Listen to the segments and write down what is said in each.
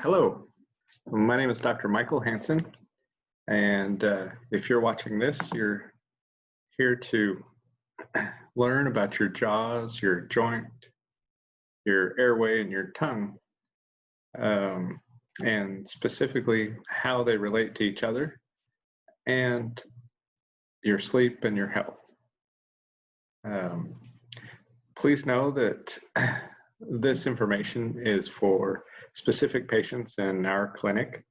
Hello, my name is Dr. Michael Hansen, and if you're watching this, you're here to learn about your jaws, your joint, your airway, and your tongue, and specifically how they relate to each other, and your sleep and your health. Please know that this information is for specific patients in our clinic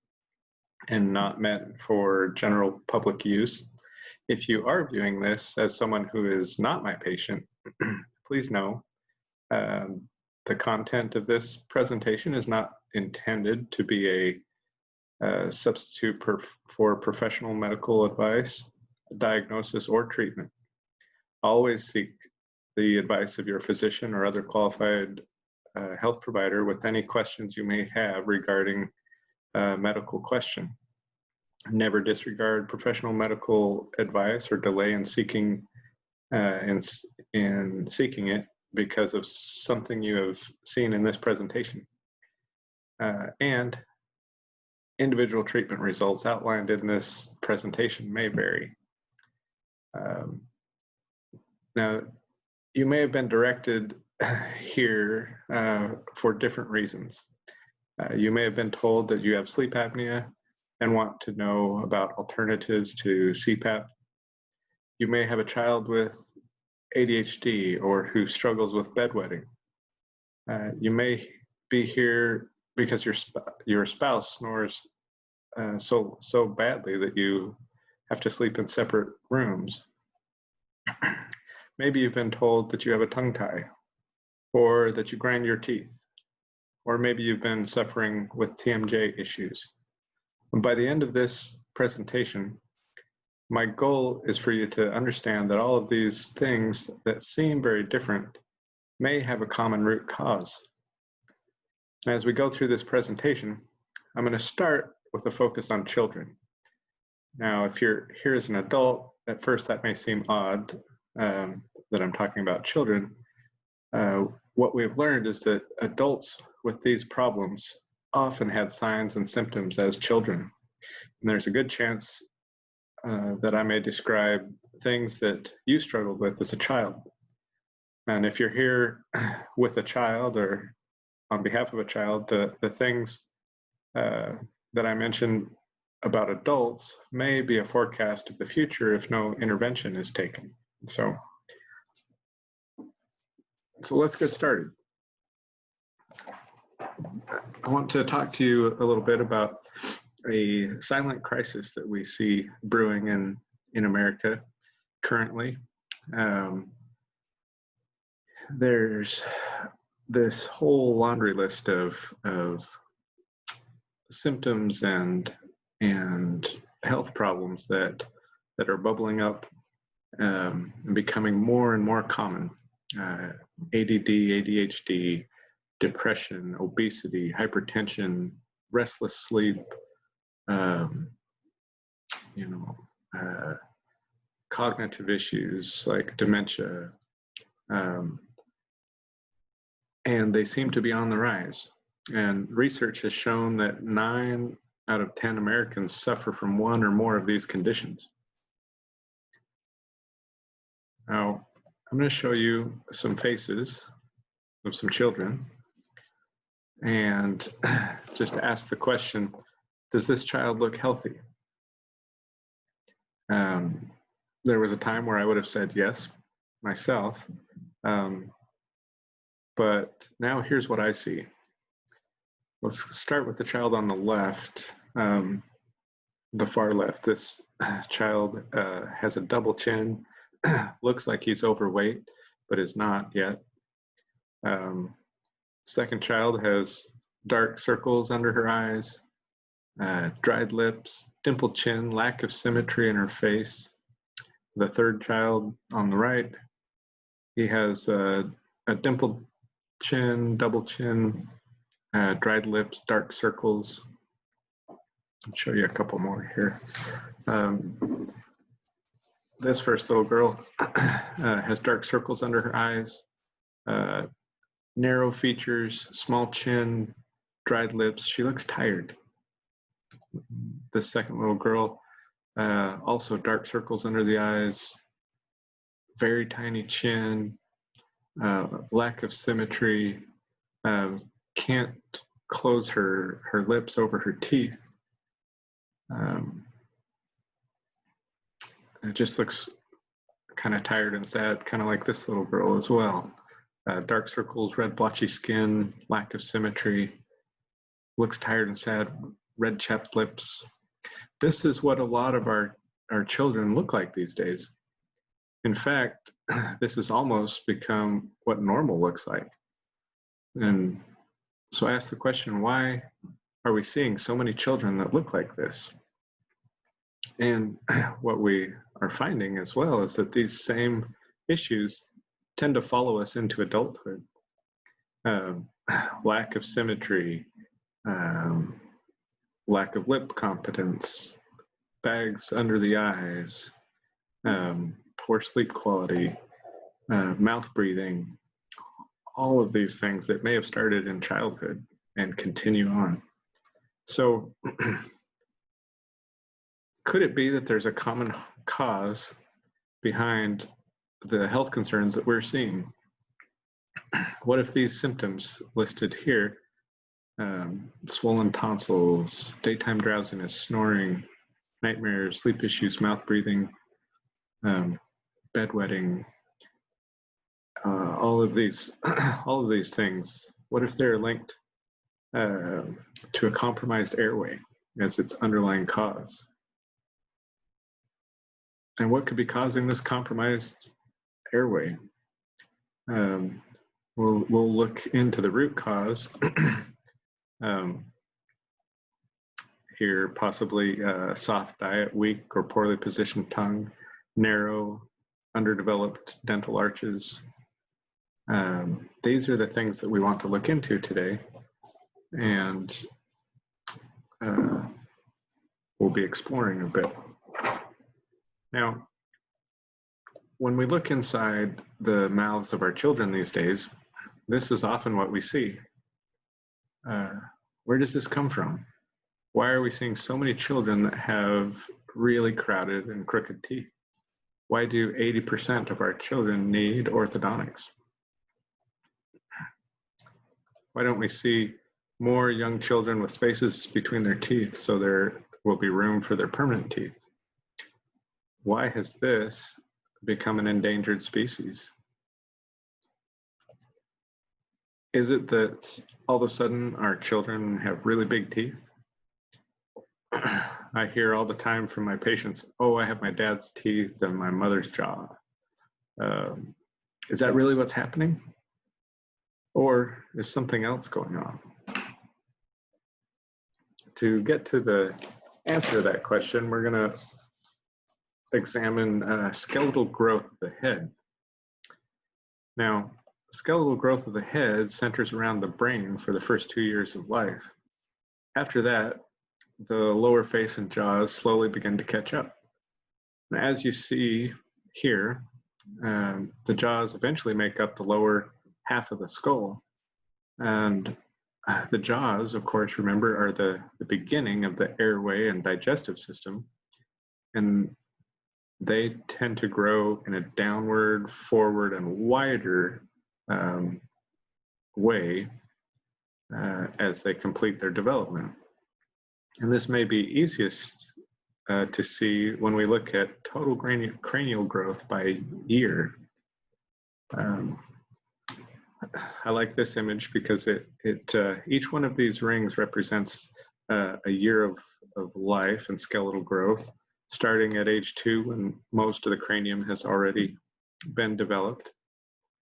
and not meant for general public use. If you are viewing this as someone who is not my patient, please know the content of this presentation is not intended to be a substitute for professional medical advice, diagnosis, or treatment. Always seek the advice of your physician or other qualified health provider with any questions you may have regarding a medical question. Never disregard professional medical advice or delay in seeking seeking it because of something you have seen in this presentation. And individual treatment results outlined in this presentation may vary. Now, you may have been directed here for different reasons. You may have been told that you have sleep apnea and want to know about alternatives to CPAP. You may have a child with ADHD or who struggles with bedwetting. You may be here because your spouse snores so badly that you have to sleep in separate rooms. Maybe you've been told that you have a tongue tie, or that you grind your teeth, or maybe you've been suffering with TMJ issues. And by the end of this presentation, my goal is for you to understand that all of these things that seem very different may have a common root cause. As we go through this presentation, I'm going to start with a focus on children. Now, if you're here as an adult, at first that may seem odd that I'm talking about children. What we've learned is that adults with these problems often had signs and symptoms as children. And there's a good chance that I may describe things that you struggled with as a child. And if you're here with a child or on behalf of a child, the things that I mentioned about adults may be a forecast of the future if no intervention is taken. So let's get started. I want to talk to you a little bit about a silent crisis that we see brewing in America currently. There's this whole laundry list of symptoms and health problems that are bubbling up and becoming more and more common. ADD, ADHD, depression, obesity, hypertension, restless sleep, cognitive issues like dementia, and they seem to be on the rise. And research has shown that 9 out of 10 Americans suffer from one or more of these conditions. Now, I'm going to show you some faces of some children and just ask the question, does this child look healthy? There was a time where I would have said yes, myself, but now here's what I see. Let's start with the child on the left, the far left. This child has a double chin, looks like he's overweight, but is not yet. Second child has dark circles under her eyes, dried lips, dimpled chin, lack of symmetry in her face. The third child on the right, he has a dimpled chin, double chin, dried lips, dark circles. I'll show you a couple more here. This first little girl has dark circles under her eyes, narrow features, small chin, dried lips. She looks tired. The second little girl, also dark circles under the eyes, very tiny chin, lack of symmetry, can't close her lips over her teeth. It just looks kind of tired and sad, kind of like this little girl as well. Dark circles, red blotchy skin, lack of symmetry, looks tired and sad, red chapped lips. This is what a lot of our children look like these days. In fact, this has almost become what normal looks like. And so I ask the question, why are we seeing so many children that look like this? And what we are finding as well is that these same issues tend to follow us into adulthood. Lack of symmetry, lack of lip competence, bags under the eyes, poor sleep quality, mouth breathing, all of these things that may have started in childhood and continue on. So could it be that there's a common cause behind the health concerns that we're seeing? What if these symptoms listed here, swollen tonsils, daytime drowsiness, snoring, nightmares, sleep issues, mouth breathing, bedwetting, all of these things, what if they're linked to a compromised airway as its underlying cause? And what could be causing this compromised airway? We'll look into the root cause here, possibly soft diet, weak or poorly positioned tongue, narrow, underdeveloped dental arches. These are the things that we want to look into today, and we'll be exploring a bit. Now, when we look inside the mouths of our children these days, this is often what we see. Where does this come from? Why are we seeing so many children that have really crowded and crooked teeth? Why do 80% of our children need orthodontics? Why don't we see more young children with spaces between their teeth so there will be room for their permanent teeth? Why has this become an endangered species? Is it that all of a sudden our children have really big teeth? I hear all the time from my patients, oh, I have my dad's teeth and my mother's jaw. Is that really what's happening? Or is something else going on? To get to the answer to that question, we're going to examine skeletal growth of the head. Now, skeletal growth of the head centers around the brain for the first 2 years of life. After that, the lower face and jaws slowly begin to catch up. And as you see here, the jaws eventually make up the lower half of the skull. And the jaws, of course, remember, are the beginning of the airway and digestive system. And they tend to grow in a downward, forward, and wider way as they complete their development. And this may be easiest to see when we look at total cranial growth by year. I like this image because each one of these rings represents a year of life and skeletal growth, starting at age 2 when most of the cranium has already been developed,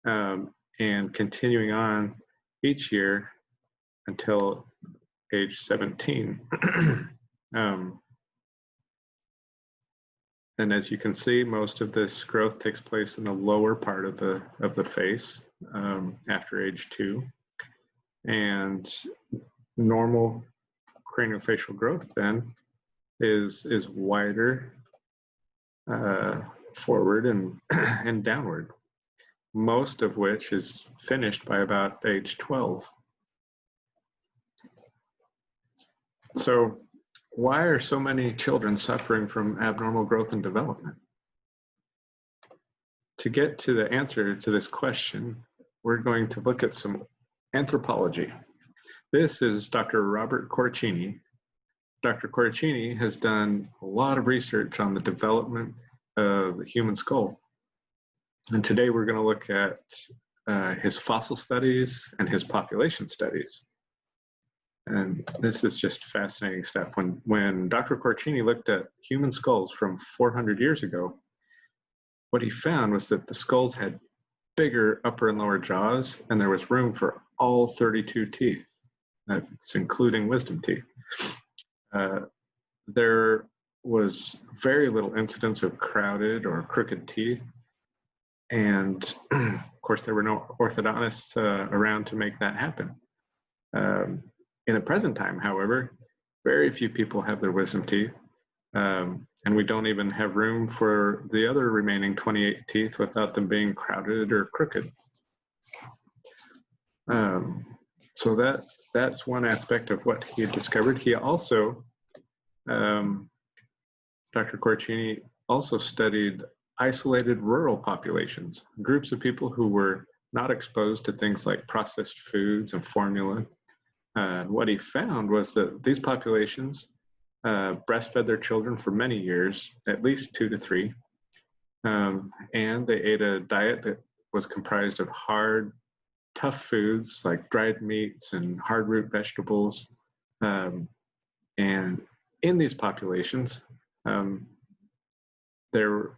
and continuing on each year until age 17. And as you can see, most of this growth takes place in the lower part of the face after age 2. And normal craniofacial growth then is wider forward and downward, most of which is finished by about age 12. So why are so many children suffering from abnormal growth and development? To get to the answer to this question, we're going to look at some anthropology. This is Dr. Robert Corruccini. Dr. Corruccini has done a lot of research on the development of the human skull. And today we're going to look at his fossil studies and his population studies. And this is just fascinating stuff. When Dr. Corruccini looked at human skulls from 400 years ago, what he found was that the skulls had bigger upper and lower jaws, and there was room for all 32 teeth. That's including wisdom teeth. There was very little incidence of crowded or crooked teeth. And of course, there were no orthodontists around to make that happen. In the present time, however, very few people have their wisdom teeth. And we don't even have room for the other remaining 28 teeth without them being crowded or crooked. So that's one aspect of what he had discovered. He also, Dr. Corruccini also studied isolated rural populations, groups of people who were not exposed to things like processed foods and formula. What he found was that these populations breastfed their children for many years, at least 2 to 3, and they ate a diet that was comprised of hard, tough foods like dried meats and hard root vegetables. And in these populations, there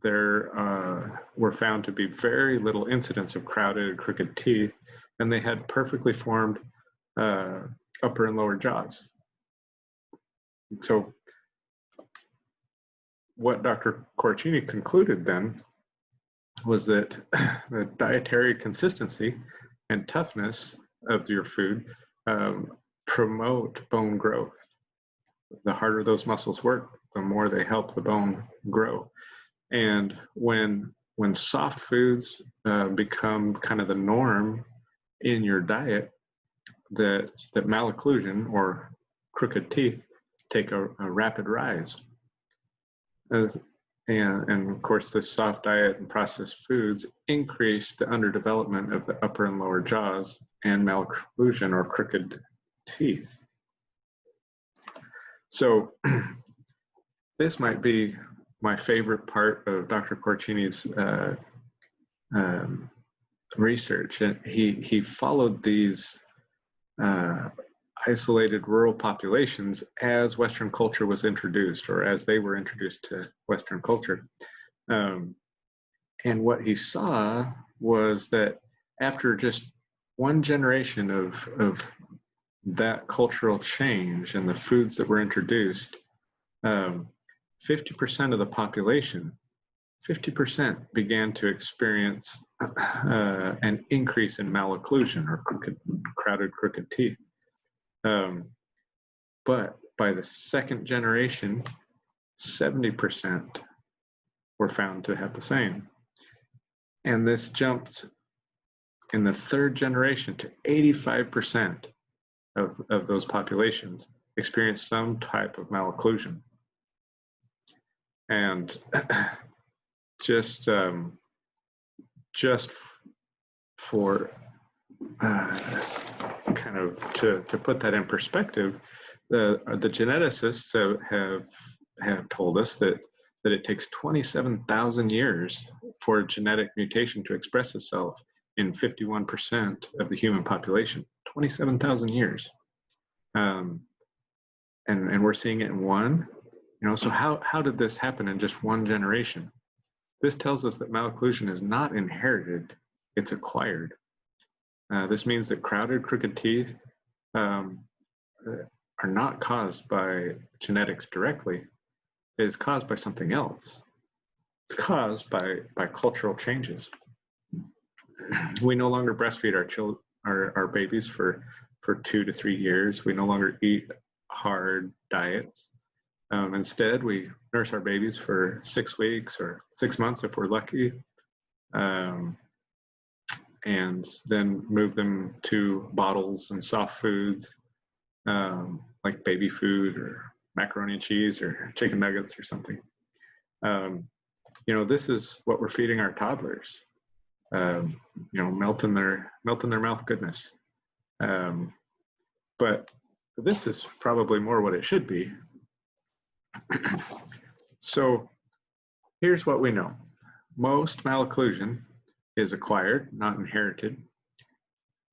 were found to be very little incidence of crowded and crooked teeth, and they had perfectly formed upper and lower jaws. So what Dr. Corruccini concluded then was that the dietary consistency and toughness of your food promote bone growth. The harder those muscles work, the more they help the bone grow. And when soft foods become kind of the norm in your diet, that malocclusion or crooked teeth take a rapid rise. And of course, this soft diet and processed foods increase the underdevelopment of the upper and lower jaws and malocclusion or crooked teeth. So this might be my favorite part of Dr. Corruccini's research. And he followed these isolated rural populations as Western culture was introduced, or as they were introduced to Western culture. And what he saw was that after just one generation of that cultural change and the foods that were introduced, 50% of the population, 50% began to experience an increase in malocclusion or crowded crooked teeth. But by the second generation, 70% were found to have the same. And this jumped in the third generation to 85% of those populations experienced some type of malocclusion. And just for kind of to put that in perspective, the geneticists have told us that it takes 27,000 years for a genetic mutation to express itself in 51% of the human population. 27,000 years, and we're seeing it in one. So how did this happen in just one generation? This tells us that malocclusion is not inherited; it's acquired. This means that crowded, crooked teeth are not caused by genetics directly. It is caused by something else. It's caused by cultural changes. We no longer breastfeed our babies for 2 to 3 years. We no longer eat hard diets. Instead, we nurse our babies for 6 weeks or 6 months if we're lucky. And then move them to bottles and soft foods. like baby food or macaroni and cheese or chicken nuggets or something. This is what we're feeding our toddlers. Melt in their mouth goodness. But this is probably more what it should be. So here's what we know. Most malocclusion is acquired, not inherited.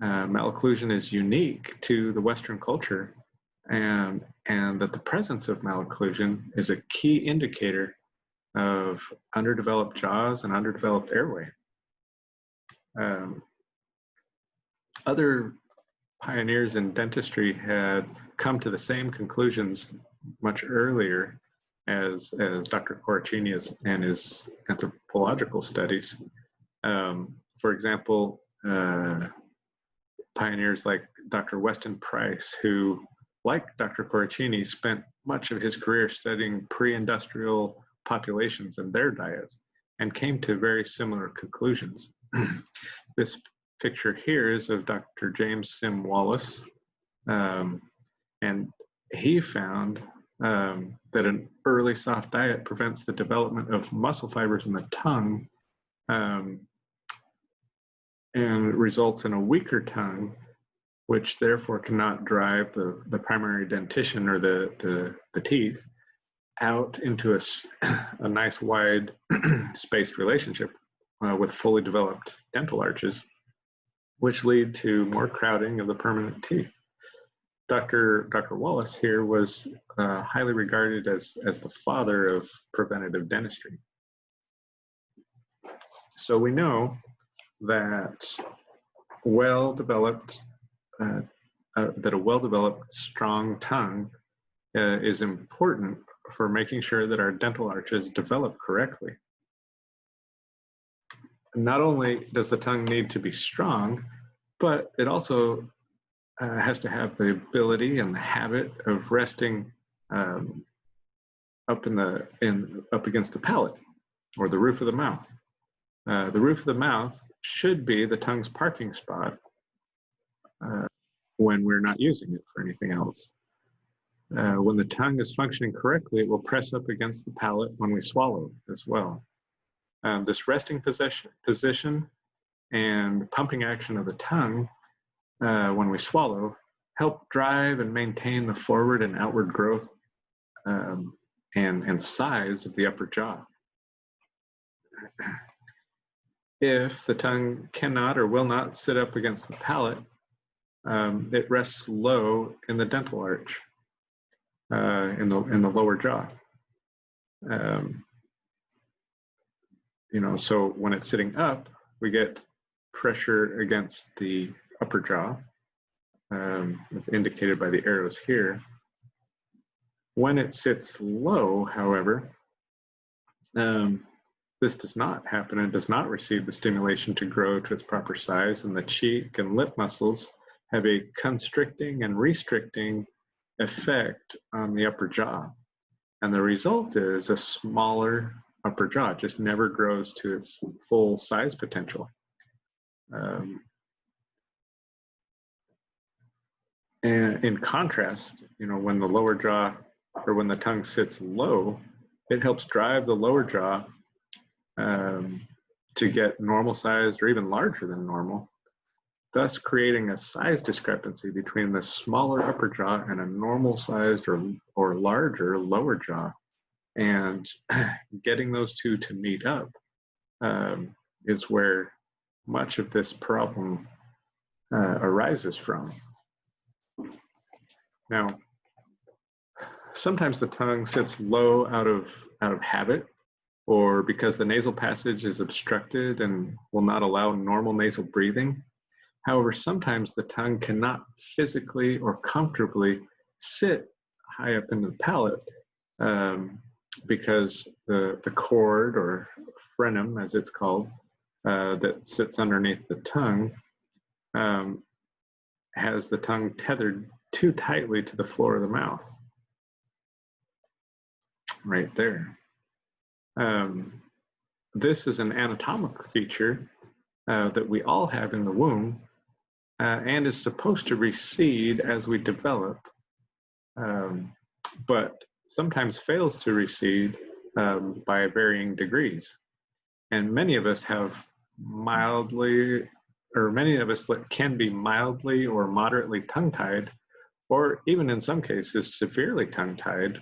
Malocclusion is unique to the Western culture, and that the presence of malocclusion is a key indicator of underdeveloped jaws and underdeveloped airway. Other pioneers in dentistry had come to the same conclusions much earlier as Dr. Corruccini and his anthropological studies. For example, pioneers like Dr. Weston Price, who, like Dr. Corruccini, spent much of his career studying pre-industrial populations and their diets, and came to very similar conclusions. This picture here is of Dr. James Sim Wallace, and he found that an early soft diet prevents the development of muscle fibers in the tongue, and results in a weaker tongue, which therefore cannot drive the primary dentition or the teeth out into a nice wide spaced relationship with fully developed dental arches, which lead to more crowding of the permanent teeth. Dr. Wallace here was highly regarded as the father of preventative dentistry. So we know that a well-developed, strong tongue is important for making sure that our dental arches develop correctly. Not only does the tongue need to be strong, but it also has to have the ability and the habit of resting up against the palate or the roof of the mouth. The roof of the mouth should be the tongue's parking spot when we're not using it for anything else. When the tongue is functioning correctly, it will press up against the palate when we swallow as well. This resting position and pumping action of the tongue when we swallow help drive and maintain the forward and outward growth and size of the upper jaw. If the tongue cannot or will not sit up against the palate, it rests low in the dental arch, in the lower jaw. So when it's sitting up, we get pressure against the upper jaw, as indicated by the arrows here. When it sits low, however, this does not happen and does not receive the stimulation to grow to its proper size, and the cheek and lip muscles have a constricting and restricting effect on the upper jaw. And the result is a smaller upper jaw. It just never grows to its full size potential. And in contrast, when the lower jaw, or when the tongue sits low, it helps drive the lower jaw to get normal sized or even larger than normal, thus creating a size discrepancy between the smaller upper jaw and a normal sized or larger lower jaw. And getting those two to meet up is where much of this problem arises from. Now, sometimes the tongue sits low out of habit, or because the nasal passage is obstructed and will not allow normal nasal breathing. However, sometimes the tongue cannot physically or comfortably sit high up in the palate because the cord, or frenum as it's called, that sits underneath the tongue has the tongue tethered too tightly to the floor of the mouth. Right there. This is an anatomic feature that we all have in the womb and is supposed to recede as we develop. but sometimes fails to recede by varying degrees. And many of us have many of us can be mildly or moderately tongue-tied, or even in some cases severely tongue-tied,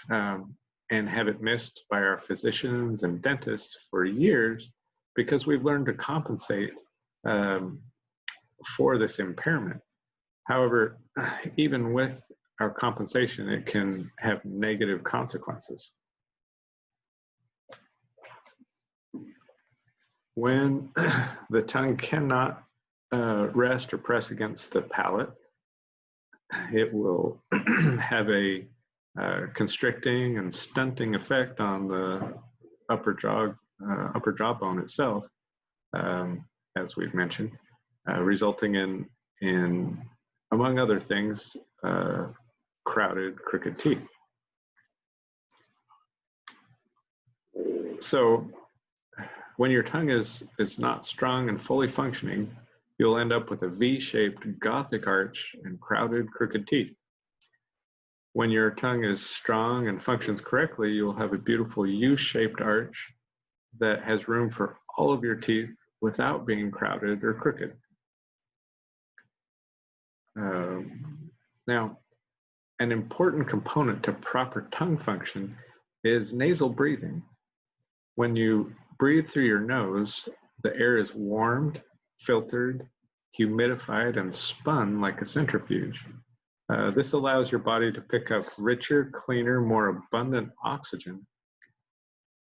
and have it missed by our physicians and dentists for years because we've learned to compensate for this impairment. However, even with our compensation, it can have negative consequences. When the tongue cannot rest or press against the palate, it will have a constricting and stunting effect on the upper jawbone itself, as we've mentioned, resulting in, among other things, crowded, crooked teeth. So when your tongue is not strong and fully functioning, you'll end up with a V-shaped Gothic arch and crowded, crooked teeth. When your tongue is strong and functions correctly, you'll have a beautiful U-shaped arch that has room for all of your teeth without being crowded or crooked. Now, an important component to proper tongue function is nasal breathing. When you breathe through your nose, the air is warmed, filtered, humidified, and spun like a centrifuge. This allows your body to pick up richer, cleaner, more abundant oxygen.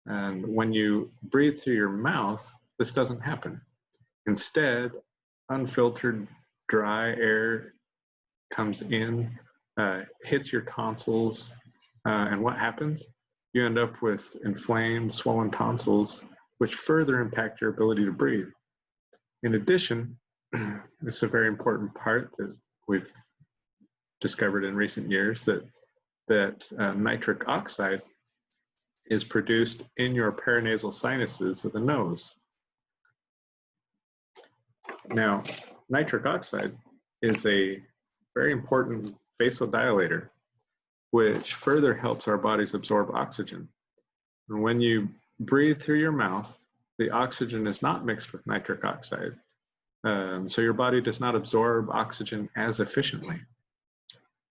And when you breathe through your mouth, this doesn't happen. Instead, unfiltered, dry air comes in, hits your tonsils, and what happens? You end up with inflamed, swollen tonsils, which further impact your ability to breathe. In addition, this is a very important part that we've discovered in recent years, that nitric oxide is produced in your paranasal sinuses of the nose. Now, nitric oxide is a very important vasodilator, which further helps our bodies absorb oxygen. And when you breathe through your mouth, the oxygen is not mixed with nitric oxide. So your body does not absorb oxygen as efficiently.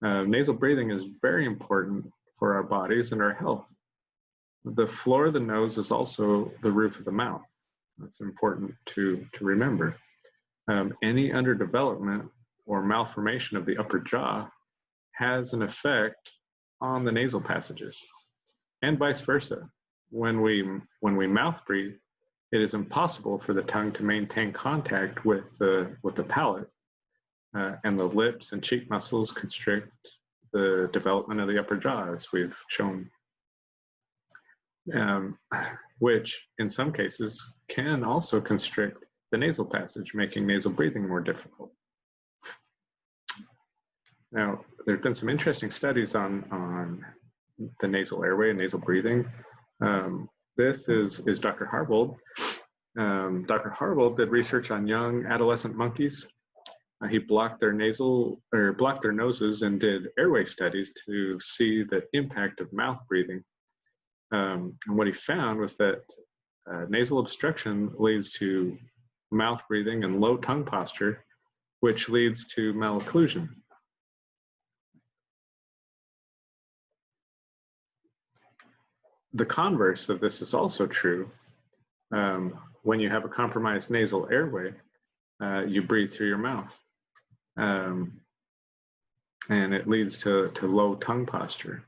Nasal breathing is very important for our bodies and our health. The floor of the nose is also the roof of the mouth. That's important to remember. Any underdevelopment or malformation of the upper jaw has an effect on the nasal passages, and vice versa. When we mouth breathe, it is impossible for the tongue to maintain contact with the palate, and the lips and cheek muscles constrict the development of the upper jaw, as we've shown, which in some cases can also constrict the nasal passage, making nasal breathing more difficult. Now, there have been some interesting studies on the nasal airway and nasal breathing. This is Dr. Harvold. Dr. Harvold did research on young adolescent monkeys. He blocked their noses and did airway studies to see the impact of mouth breathing. And what he found was that nasal obstruction leads to mouth breathing and low tongue posture, which leads to malocclusion. The converse of this is also true. When you have a compromised nasal airway, you breathe through your mouth. And it leads to low tongue posture.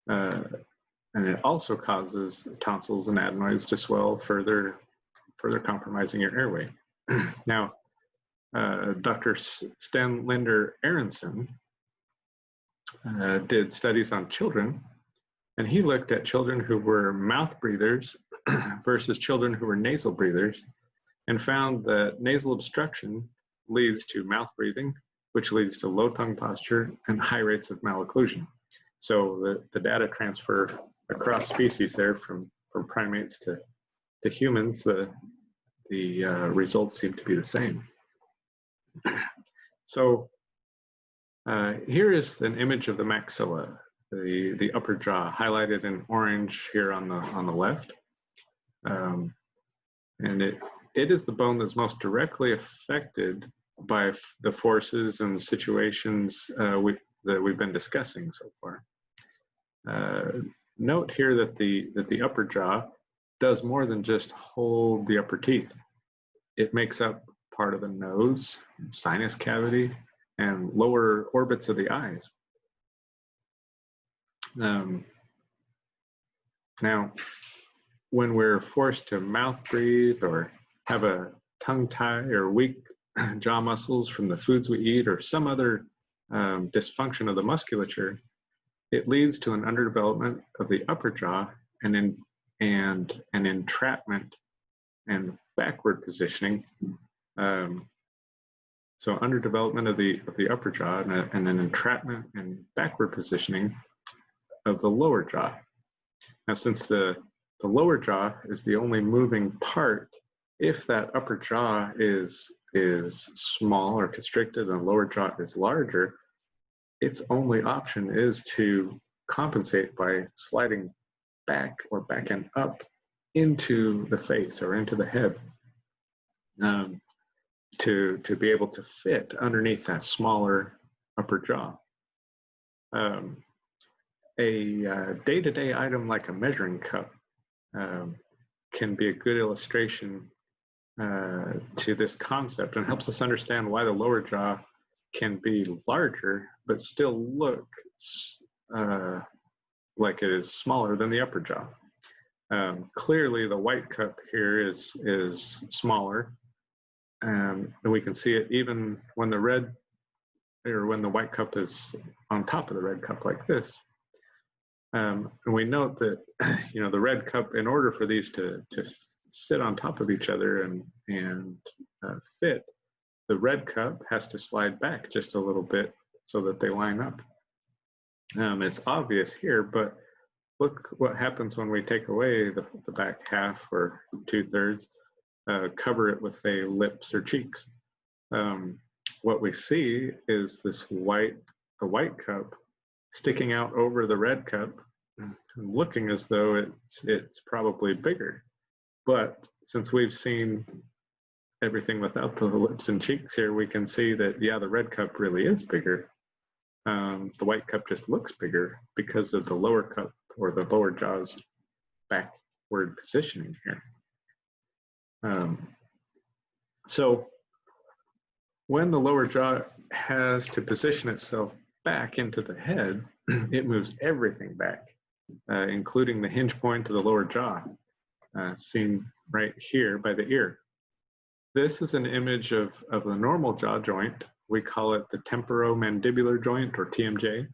And it also causes tonsils and adenoids to swell, further compromising your airway. Now, Dr. Sten Linder-Aronson did studies on children, and he looked at children who were mouth breathers versus children who were nasal breathers, and found that nasal obstruction leads to mouth breathing, which leads to low tongue posture and high rates of malocclusion. So the data transfer across species there from primates to humans, the results seem to be the same. So Here is an image of the maxilla, the upper jaw, highlighted in orange here on the left. And it is the bone that's most directly affected by the forces and situations that we've been discussing so far. Note here that the upper jaw does more than just hold the upper teeth. It makes up part of the nose, sinus cavity, and lower orbits of the eyes. Now, when we're forced to mouth breathe or have a tongue tie or weak jaw muscles from the foods we eat or some other dysfunction of the musculature, it leads to an underdevelopment of the upper jaw and an entrapment and backward positioning. So underdevelopment of the upper jaw and an entrapment and backward positioning of the lower jaw. Now, since the lower jaw is the only moving part, if that upper jaw is small or constricted and the lower jaw is larger, its only option is to compensate by sliding back or back and up into the face or into the head to be able to fit underneath that smaller upper jaw. A day-to-day item like a measuring cup can be a good illustration to this concept and helps us understand why the lower jaw can be larger but still look like it is smaller than the upper jaw. Clearly the white cup here is smaller, and we can see it even when the white cup is on top of the red cup like this. And we note that the red cup, in order for these to sit on top of each other and fit, the red cup has to slide back just a little bit so that they line up. It's obvious here, but look what happens when we take away the back half or 2/3, cover it with, say, lips or cheeks. What we see is the white cup sticking out over the red cup, looking as though it's probably bigger. But since we've seen everything without the lips and cheeks here, we can see that, yeah, the red cup really is bigger. The white cup just looks bigger because of the lower cup or the lower jaw's backward positioning here. So when the lower jaw has to position itself back into the head, it moves everything back, including the hinge point to the lower jaw, seen right here by the ear. This is an image of the normal jaw joint. We call it the temporomandibular joint, or TMJ.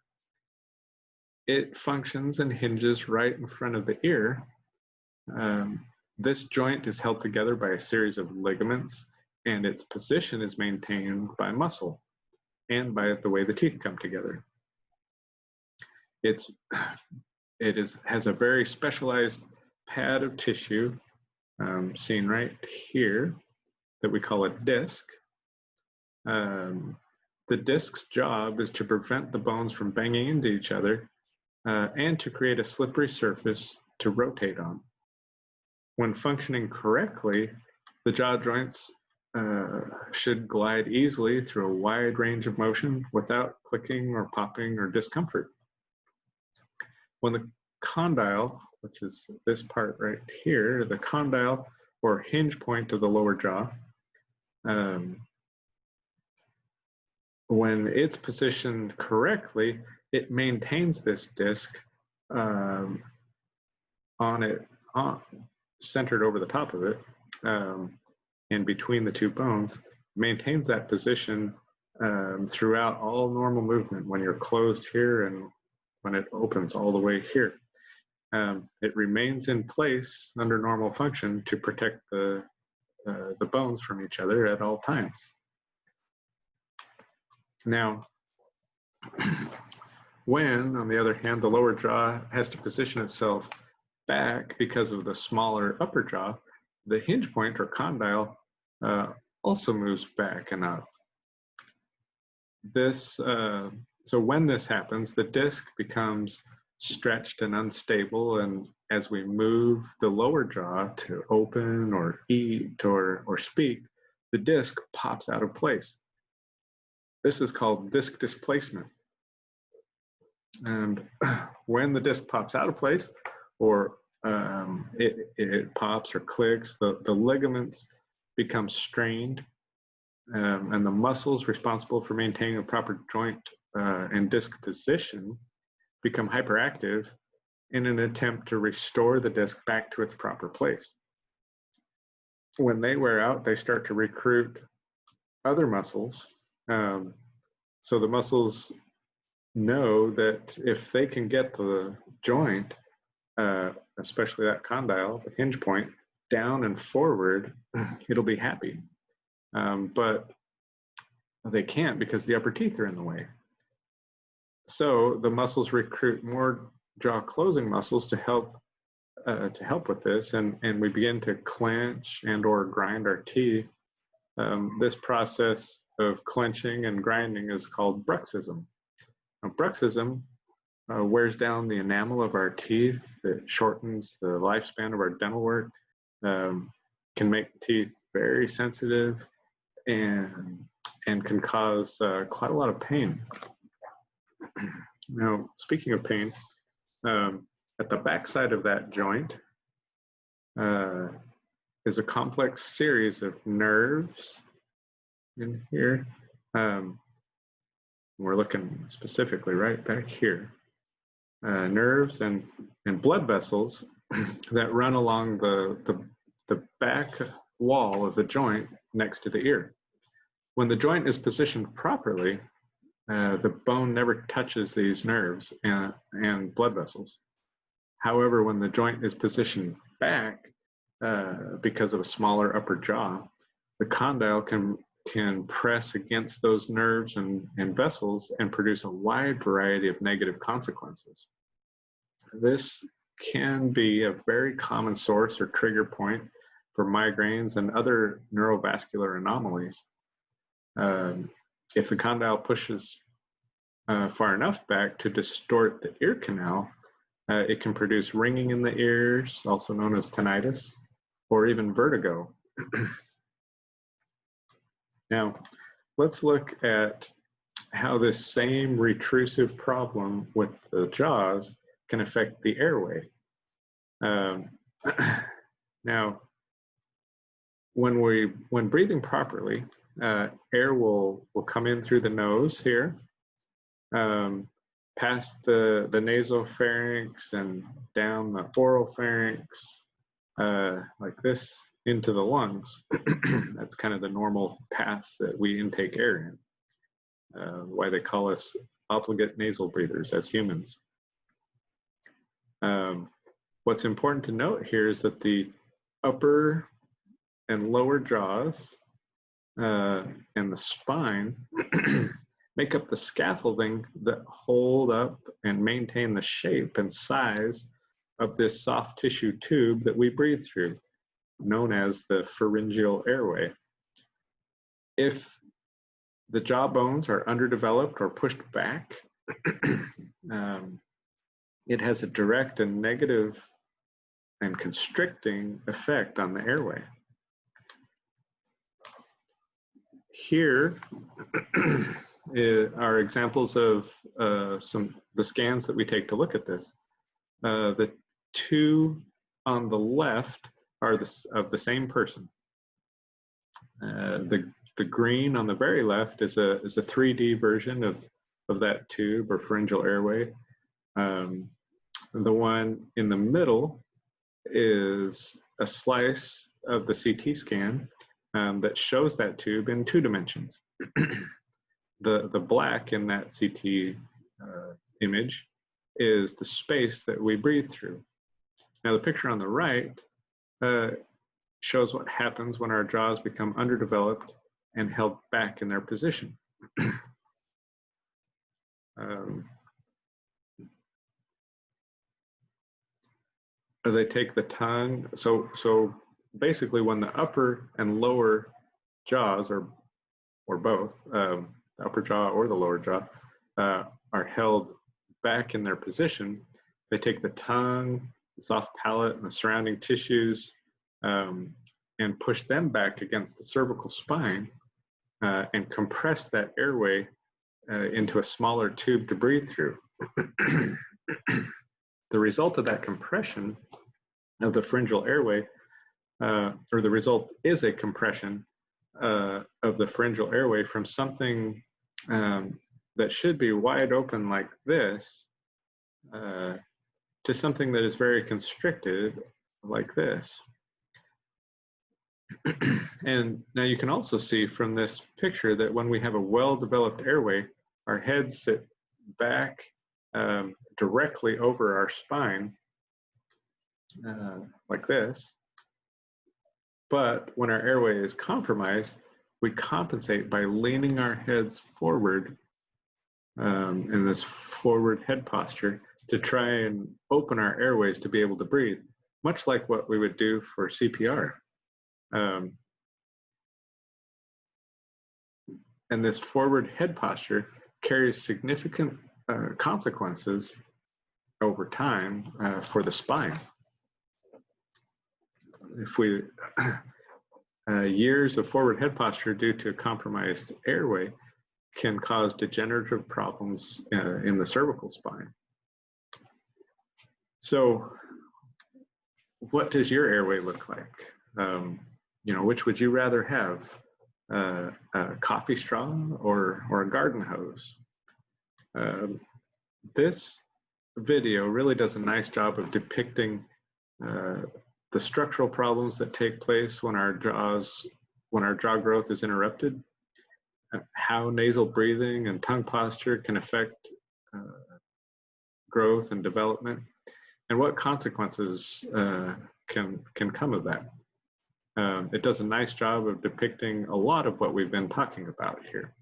It functions and hinges right in front of the ear. This joint is held together by a series of ligaments, and its position is maintained by muscle and by the way the teeth come together. It has a very specialized pad of tissue, seen right here, that we call a disc. The disc's job is to prevent the bones from banging into each other and to create a slippery surface to rotate on. When functioning correctly, the jaw joints should glide easily through a wide range of motion without clicking or popping or discomfort. When the condyle, which is this part right here, the condyle or hinge point of the lower jaw, when it's positioned correctly, it maintains this disc centered over the top of it, and between the two bones, maintains that position throughout all normal movement when you're closed here and when it opens all the way here. It remains in place under normal function to protect the bones from each other at all times. Now, when, on the other hand, the lower jaw has to position itself back because of the smaller upper jaw, the hinge point or condyle also moves back and up. So when this happens, the disc becomes stretched and unstable, and as we move the lower jaw to open or eat or speak, the disc pops out of place. This is called disc displacement. And when the disc pops out of place, or it pops or clicks, the ligaments become strained, and the muscles responsible for maintaining a proper joint and disc position become hyperactive in an attempt to restore the disc back to its proper place. When they wear out, they start to recruit other muscles. So the muscles know that if they can get the joint, especially that condyle, the hinge point, down and forward, it'll be happy. But they can't because the upper teeth are in the way. So the muscles recruit more jaw closing muscles to help with this, and we begin to clench and or grind our teeth. This process of clenching and grinding is called bruxism. Now, bruxism wears down the enamel of our teeth. It shortens the lifespan of our dental work, can make teeth very sensitive, and can cause quite a lot of pain. Now, speaking of pain, at the backside of that joint is a complex series of nerves in here. We're looking specifically right back here. Nerves and blood vessels that run along the back wall of the joint next to the ear. When the joint is positioned properly, the bone never touches these nerves and blood vessels. However, when the joint is positioned back, because of a smaller upper jaw, the condyle can press against those nerves and vessels and produce a wide variety of negative consequences. This can be a very common source or trigger point for migraines and other neurovascular anomalies. If the condyle pushes far enough back to distort the ear canal, it can produce ringing in the ears, also known as tinnitus, or even vertigo. Now, let's look at how this same retrusive problem with the jaws can affect the airway. Now, when breathing properly, air will come in through the nose here, past the nasopharynx and down the oropharynx, like this, into the lungs. That's kind of the normal paths that we intake air in, why they call us obligate nasal breathers as humans. What's important to note here is that the upper and lower jaws and the spine make up the scaffolding that hold up and maintain the shape and size of this soft tissue tube that we breathe through, known as the pharyngeal airway. If the jaw bones are underdeveloped or pushed back, it has a direct and negative and constricting effect on the airway. Here are examples of the scans that we take to look at this. The two on the left are of the same person. The green on the very left is a 3D version of that tube or pharyngeal airway. The one in the middle is a slice of the CT scan that shows that tube in 2 dimensions. The black in that CT image is the space that we breathe through. Now the picture on the right shows what happens when our jaws become underdeveloped and held back in their position. They take the tongue, so basically when the upper and lower jaws, or both, the the upper jaw or the lower jaw, are held back in their position. They take the tongue, the soft palate, and the surrounding tissues and push them back against the cervical spine and compress that airway into a smaller tube to breathe through. The result of that compression of the pharyngeal airway, or the result is a compression of the pharyngeal airway from something that should be wide open like this to something that is very constricted like this. And now you can also see from this picture that when we have a well-developed airway, our heads sit back directly over our spine like this. But when our airway is compromised, we compensate by leaning our heads forward in this forward head posture to try and open our airways to be able to breathe, much like what we would do for CPR. And this forward head posture carries significant consequences over time for the spine. If we years of forward head posture due to a compromised airway can cause degenerative problems in the cervical spine. So what does your airway look like? You know, which would you rather have, a coffee straw or a garden hose? This video really does a nice job of depicting the structural problems that take place when our jaw growth is interrupted, how nasal breathing and tongue posture can affect growth and development, and what consequences can come of that. It does a nice job of depicting a lot of what we've been talking about here.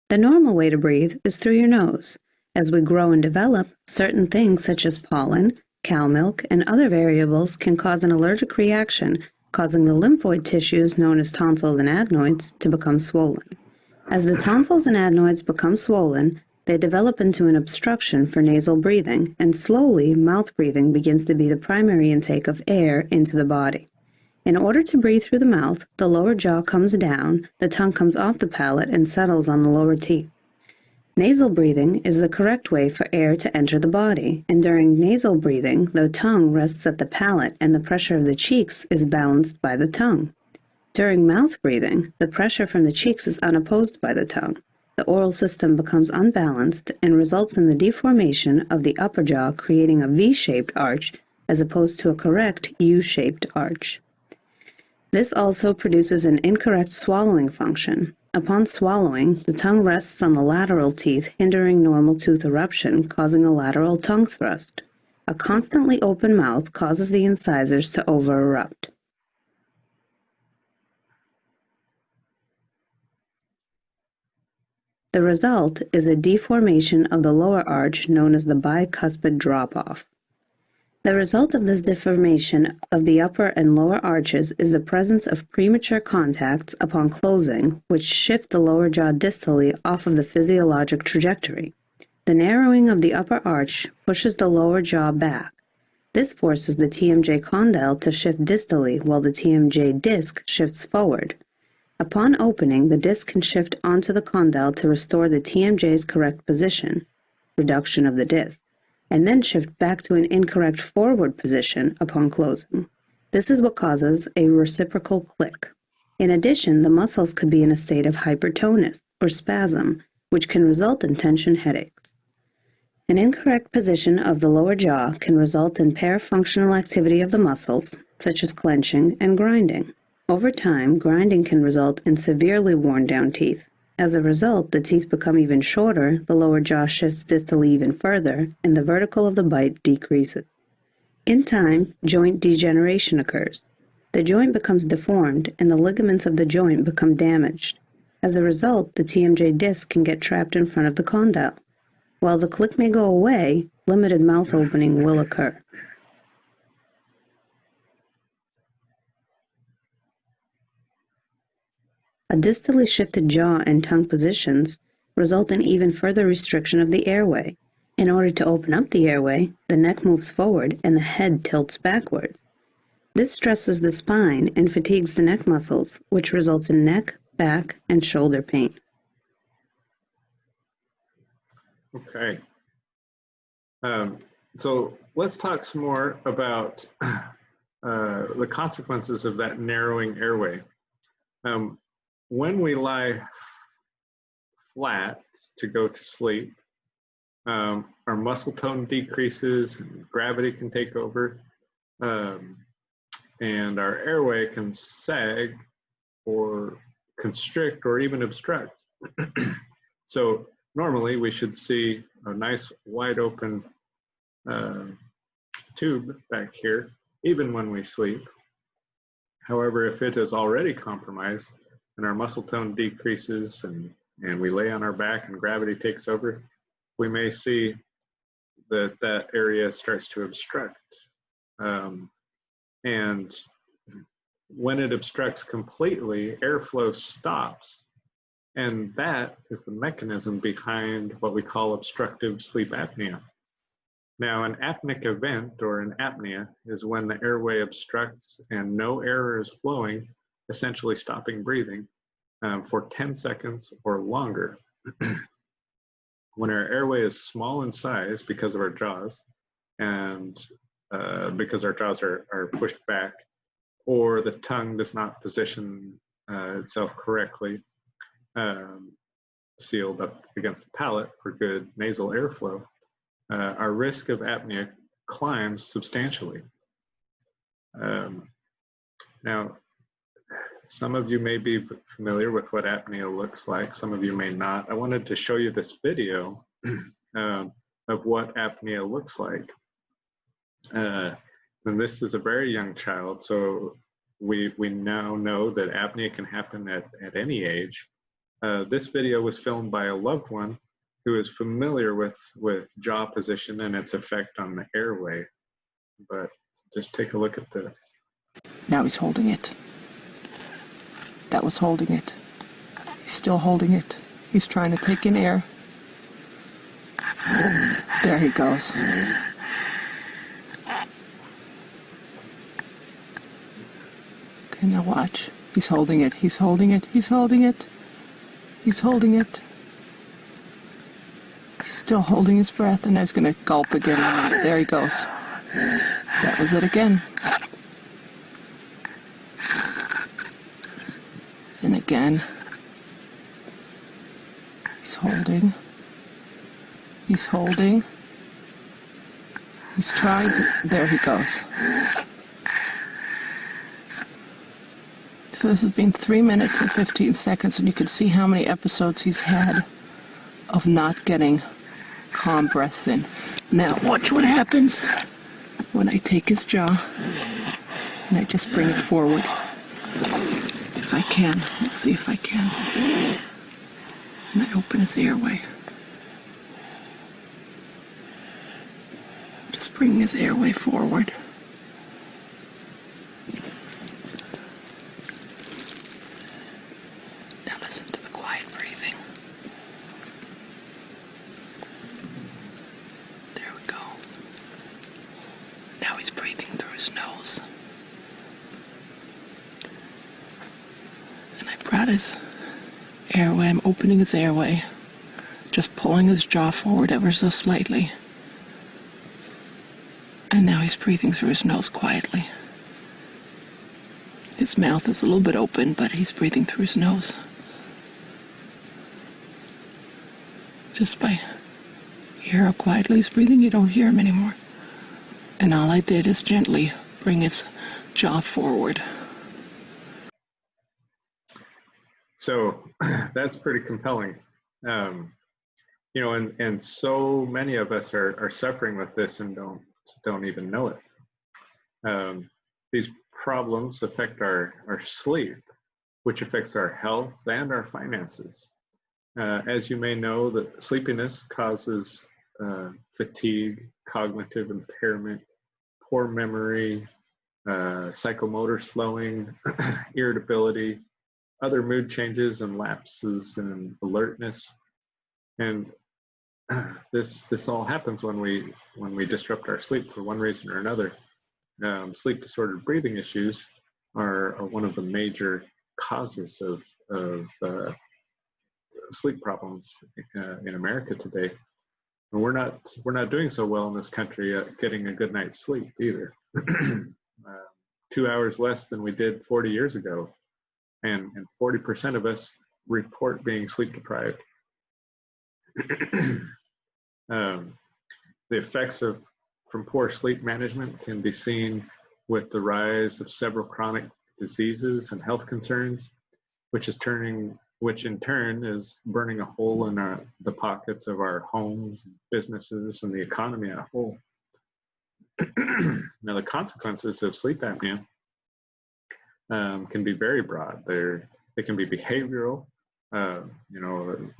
The normal way to breathe is through your nose. As we grow and develop, certain things such as pollen, cow milk, and other variables can cause an allergic reaction, causing the lymphoid tissues known as tonsils and adenoids to become swollen. As the tonsils and adenoids become swollen, they develop into an obstruction for nasal breathing, and slowly mouth breathing begins to be the primary intake of air into the body. In order to breathe through the mouth, the lower jaw comes down, the tongue comes off the palate and settles on the lower teeth. Nasal breathing is the correct way for air to enter the body, and during nasal breathing, the tongue rests at the palate and the pressure of the cheeks is balanced by the tongue. During mouth breathing, the pressure from the cheeks is unopposed by the tongue. The oral system becomes unbalanced and results in the deformation of the upper jaw, creating a V-shaped arch as opposed to a correct U-shaped arch. This also produces an incorrect swallowing function. Upon swallowing, the tongue rests on the lateral teeth, hindering normal tooth eruption, causing a lateral tongue thrust. A constantly open mouth causes the incisors to over-erupt. The result is a deformation of the lower arch known as the bicuspid drop-off. The result of this deformation of the upper and lower arches is the presence of premature contacts upon closing, which shift the lower jaw distally off of the physiologic trajectory. The narrowing of the upper arch pushes the lower jaw back. This forces the TMJ condyle to shift distally while the TMJ disc shifts forward. Upon opening, the disc can shift onto the condyle to restore the TMJ's correct position, reduction of the disc, and then shift back to an incorrect forward position upon closing. This is what causes a reciprocal click. In addition, the muscles could be in a state of hypertonus or spasm, which can result in tension headaches. An incorrect position of the lower jaw can result in parafunctional activity of the muscles, such as clenching and grinding. Over time, grinding can result in severely worn-down teeth. As a result, the teeth become even shorter, the lower jaw shifts distally even further, and the vertical of the bite decreases. In time, joint degeneration occurs. The joint becomes deformed, and the ligaments of the joint become damaged. As a result, the TMJ disc can get trapped in front of the condyle. While the click may go away, limited mouth opening will occur. A distally shifted jaw and tongue positions result in even further restriction of the airway. In order to open up the airway, the neck moves forward and the head tilts backwards. This stresses the spine and fatigues the neck muscles, which results in neck, back, and shoulder pain. Okay. So let's talk some more about the consequences of that narrowing airway. When we lie flat to go to sleep, our muscle tone decreases, and gravity can take over, and our airway can sag or constrict or even obstruct. So normally we should see a nice wide open tube back here, even when we sleep. However, if it is already compromised and our muscle tone decreases and we lay on our back and gravity takes over, we may see that that area starts to obstruct. And when it obstructs completely, airflow stops. And that is the mechanism behind what we call obstructive sleep apnea. Now, an apneic event, or an apnea, is when the airway obstructs and no air is flowing, essentially stopping breathing for 10 seconds or longer. When our airway is small in size because of our jaws, and because our jaws are pushed back, or the tongue does not position itself correctly, sealed up against the palate for good nasal airflow, our risk of apnea climbs substantially. Now, some of you may be familiar with what apnea looks like. Some of you may not. I wanted to show you this video of what apnea looks like. And this is a very young child, so we now know that apnea can happen at any age. This video was filmed by a loved one who is familiar with jaw position and its effect on the airway. But just take a look at this. Now he's holding it. That was holding it. He's still holding it. He's trying to take in air. There he goes. Okay, now watch. He's holding it. He's holding it. He's holding it. He's holding it. He's still holding his breath, and now he's going to gulp again. There he goes. That was it again. And again. He's holding. He's holding. He's trying to, there he goes. So this has been 3 minutes and 15 seconds, and you can see how many episodes he's had of not getting calm breaths in. Now watch what happens when I take his jaw and I just bring it forward. If I can, let's see if I can. And I open his airway. Just bringing his airway forward. Now listen to the quiet breathing. There we go. Now he's breathing through his nose. And I brought his airway, I'm opening his airway, just pulling his jaw forward ever so slightly. And now he's breathing through his nose quietly. His mouth is a little bit open, but he's breathing through his nose. Just by, you hear how quietly he's breathing, you don't hear him anymore. And all I did is gently bring his jaw forward. So that's pretty compelling. You know, and so many of us are suffering with this and don't even know it. These problems affect our sleep, which affects our health and our finances. As you may know, the sleepiness causes fatigue, cognitive impairment, poor memory, psychomotor slowing, irritability, other mood changes and lapses in alertness. And this all happens when we disrupt our sleep for one reason or another. Sleep disordered breathing issues are one of the major causes of sleep problems in America today. And we're not doing so well in this country at getting a good night's sleep either. 2 hours less than we did 40 years ago, and 40% of us report being sleep deprived. The effects from poor sleep management can be seen with the rise of several chronic diseases and health concerns, which in turn is burning a hole in the pockets of our homes, businesses, and the economy as a whole. Now, the consequences of sleep apnea can be very broad. They can be behavioral,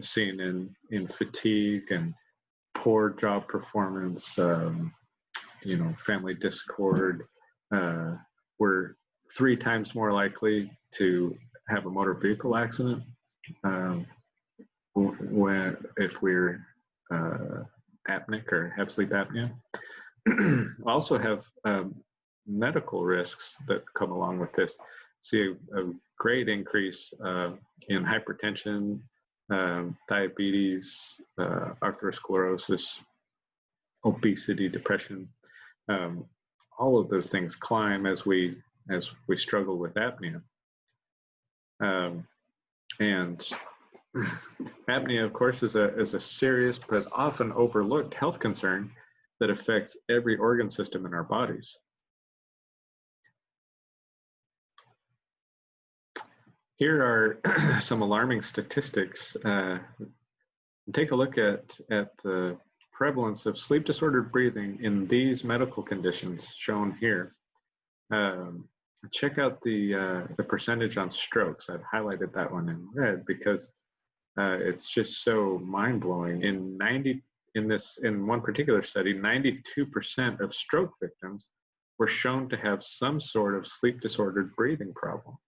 seen in fatigue and poor job performance, family discord. We're 3 times more likely to have a motor vehicle accident if we're apneic or have sleep apnea. Also have medical risks that come along with this. See a great increase in hypertension, diabetes, arteriosclerosis, obesity, depression. All of those things climb as we struggle with apnea. And apnea, of course, is a serious but often overlooked health concern that affects every organ system in our bodies. Here are some alarming statistics. Take a look at the prevalence of sleep disordered breathing in these medical conditions shown here. Check out the percentage on strokes. I've highlighted that one in red because it's just so mind-blowing. In one particular study, 92% of stroke victims were shown to have some sort of sleep disordered breathing problem.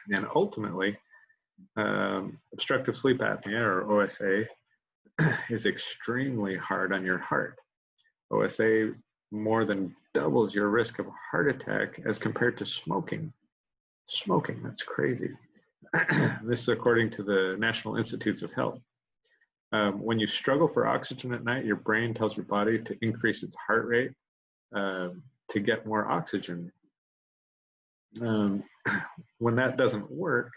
And ultimately, obstructive sleep apnea, or OSA, is extremely hard on your heart. OSA more than doubles your risk of a heart attack as compared to smoking. Smoking, that's crazy. This is according to the National Institutes of Health. When you struggle for oxygen at night, your brain tells your body to increase its heart rate to get more oxygen. When that doesn't work,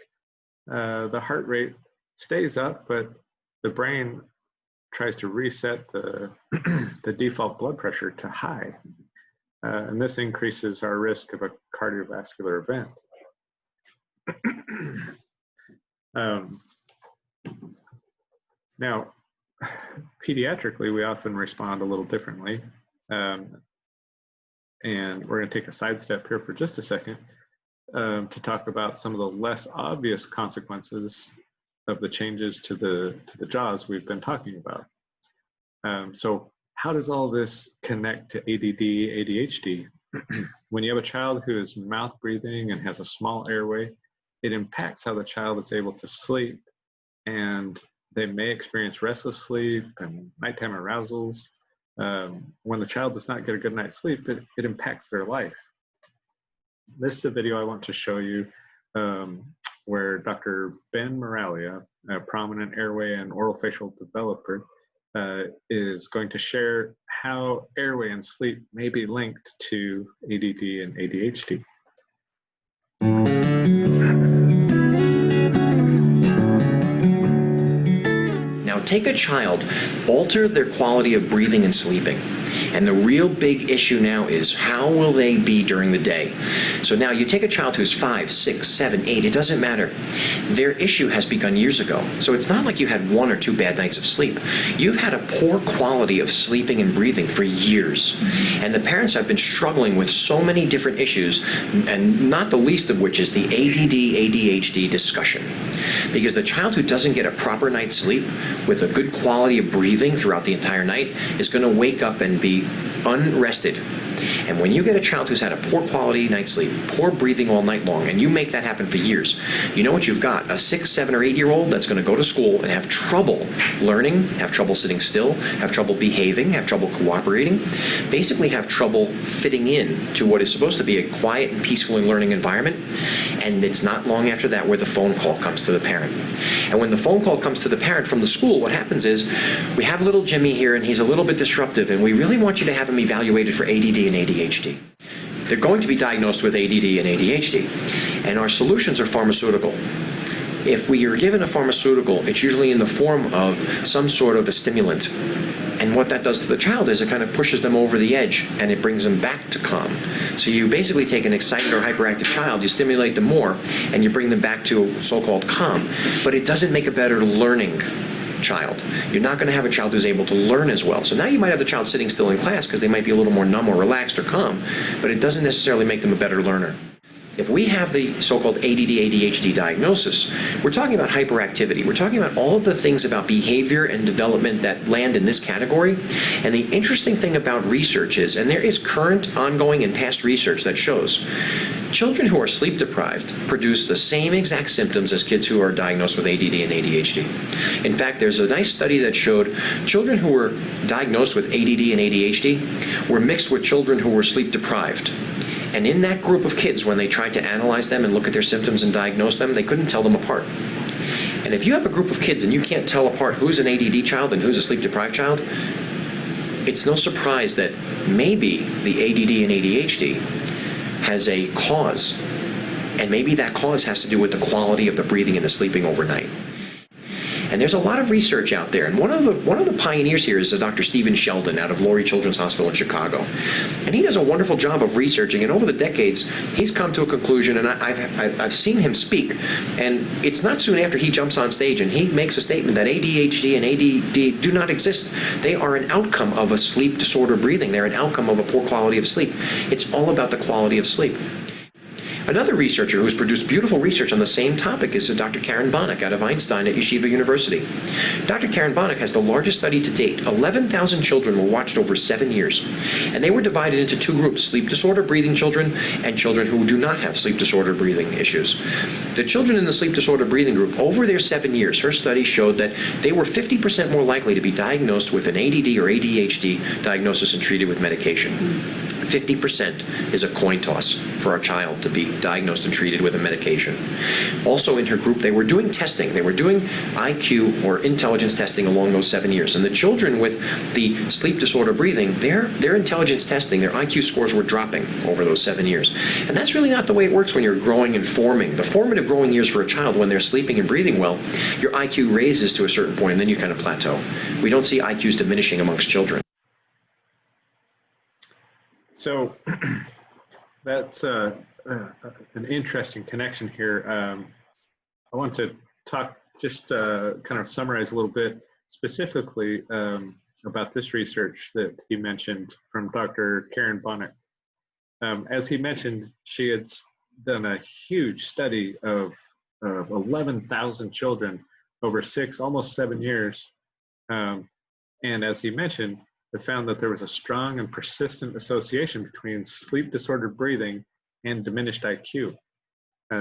the heart rate stays up, but the brain tries to reset the default blood pressure to high. And this increases our risk of a cardiovascular event. Now, pediatrically, we often respond a little differently. And we're going to take a sidestep here for just a second to talk about some of the less obvious consequences of the changes to the JAWS we've been talking about. So how does all this connect to ADD, ADHD? When you have a child who is mouth breathing and has a small airway, it impacts how the child is able to sleep, and they may experience restless sleep and nighttime arousals. When the child does not get a good night's sleep, it impacts their life. This is a video I want to show you where Dr. Ben Moralia, a prominent airway and orofacial developer, is going to share how airway and sleep may be linked to ADD and ADHD. Now take a child, alter their quality of breathing and sleeping. And the real big issue now is how will they be during the day? So now you take a child who's 5, 6, 7, 8, it doesn't matter. Their issue has begun years ago. So it's not like you had 1 or 2 bad nights of sleep. You've had a poor quality of sleeping and breathing for years. And the parents have been struggling with so many different issues, and not the least of which is the ADD, ADHD discussion. Because the child who doesn't get a proper night's sleep with a good quality of breathing throughout the entire night is going to wake up and be unrested. And when you get a child who's had a poor quality night's sleep, poor breathing all night long, and you make that happen for years, you know what you've got? A 6, 7, or 8-year-old that's going to go to school and have trouble learning, have trouble sitting still, have trouble behaving, have trouble cooperating, basically have trouble fitting in to what is supposed to be a quiet and peaceful and learning environment. And it's not long after that where the phone call comes to the parent. And when the phone call comes to the parent from the school, what happens is, we have little Jimmy here and he's a little bit disruptive and we really want you to have him evaluated for ADD and ADHD. They're going to be diagnosed with ADD and ADHD. And our solutions are pharmaceutical. If we are given a pharmaceutical, it's usually in the form of some sort of a stimulant. And what that does to the child is it kind of pushes them over the edge and it brings them back to calm. So you basically take an excited or hyperactive child, you stimulate them more, and you bring them back to so-called calm. But it doesn't make a better learning child. You're not going to have a child who's able to learn as well. So now you might have the child sitting still in class because they might be a little more numb or relaxed or calm, but it doesn't necessarily make them a better learner. If we have the so-called ADD, ADHD diagnosis, we're talking about hyperactivity. We're talking about all of the things about behavior and development that land in this category. And the interesting thing about research is, and there is current, ongoing, and past research that shows, children who are sleep deprived produce the same exact symptoms as kids who are diagnosed with ADD and ADHD. In fact, there's a nice study that showed children who were diagnosed with ADD and ADHD were mixed with children who were sleep deprived. And in that group of kids, when they tried to analyze them and look at their symptoms and diagnose them, they couldn't tell them apart. And if you have a group of kids and you can't tell apart who's an ADD child and who's a sleep-deprived child, it's no surprise that maybe the ADD and ADHD has a cause. And maybe that cause has to do with the quality of the breathing and the sleeping overnight. And there's a lot of research out there. And one of the pioneers here is Dr. Stephen Sheldon out of Laurie Children's Hospital in Chicago. And he does a wonderful job of researching. And over the decades, he's come to a conclusion, and I've seen him speak. And it's not soon after he jumps on stage and he makes a statement that ADHD and ADD do not exist. They are an outcome of a sleep disorder breathing. They're an outcome of a poor quality of sleep. It's all about the quality of sleep. Another researcher who's produced beautiful research on the same topic is Dr. Karen Bonuk out of Einstein at Yeshiva University. Dr. Karen Bonuk has the largest study to date. 11,000 children were watched over 7 years. And they were divided into 2 groups, sleep disorder breathing children and children who do not have sleep disorder breathing issues. The children in the sleep disorder breathing group, over their 7 years, her study showed that they were 50% more likely to be diagnosed with an ADD or ADHD diagnosis and treated with medication. 50% is a coin toss for a child to be diagnosed and treated with a medication. Also in her group, they were doing testing. They were doing IQ or intelligence testing along those 7 years. And the children with the sleep disorder breathing, their intelligence testing, their IQ scores were dropping over those 7 years. And that's really not the way it works when you're growing and forming. The formative growing years for a child, when they're sleeping and breathing well, your IQ raises to a certain point and then you kind of plateau. We don't see IQs diminishing amongst children. So that's an interesting connection here. I want to talk, just kind of summarize a little bit specifically about this research that he mentioned from Dr. Karen Bonuk. As he mentioned, she had done a huge study of 11,000 children over 6, almost 7 years. And as he mentioned, it found that there was a strong and persistent association between sleep disordered breathing and diminished IQ.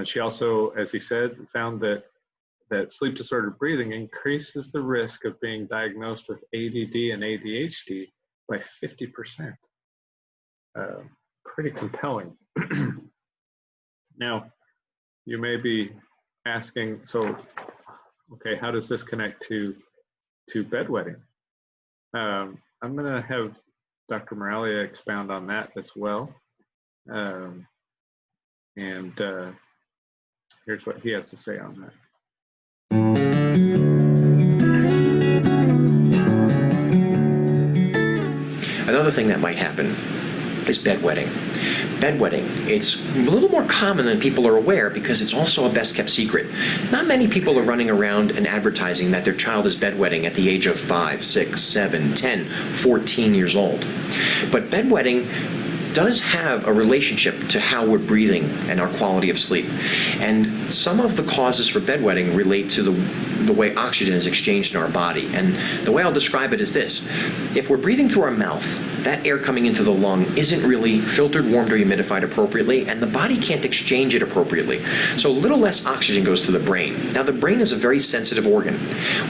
She also, as he said, found that sleep disordered breathing increases the risk of being diagnosed with ADD and ADHD by 50%. Pretty compelling. Now, you may be asking, so, okay, how does this connect to bedwetting? I'm going to have Dr. Moralia expound on that as well. And here's what he has to say on that. Another thing that might happen is bedwetting. Bedwetting, it's a little more common than people are aware because it's also a best-kept secret. Not many people are running around and advertising that their child is bedwetting at the age of 5, 6, 7, 10, 14 years old. But bedwetting does have a relationship to how we're breathing and our quality of sleep. And some of the causes for bedwetting relate to the the way oxygen is exchanged in our body. And the way I'll describe it is this. If we're breathing through our mouth, that air coming into the lung isn't really filtered, warmed, or humidified appropriately, and the body can't exchange it appropriately. So a little less oxygen goes to the brain. Now, the brain is a very sensitive organ.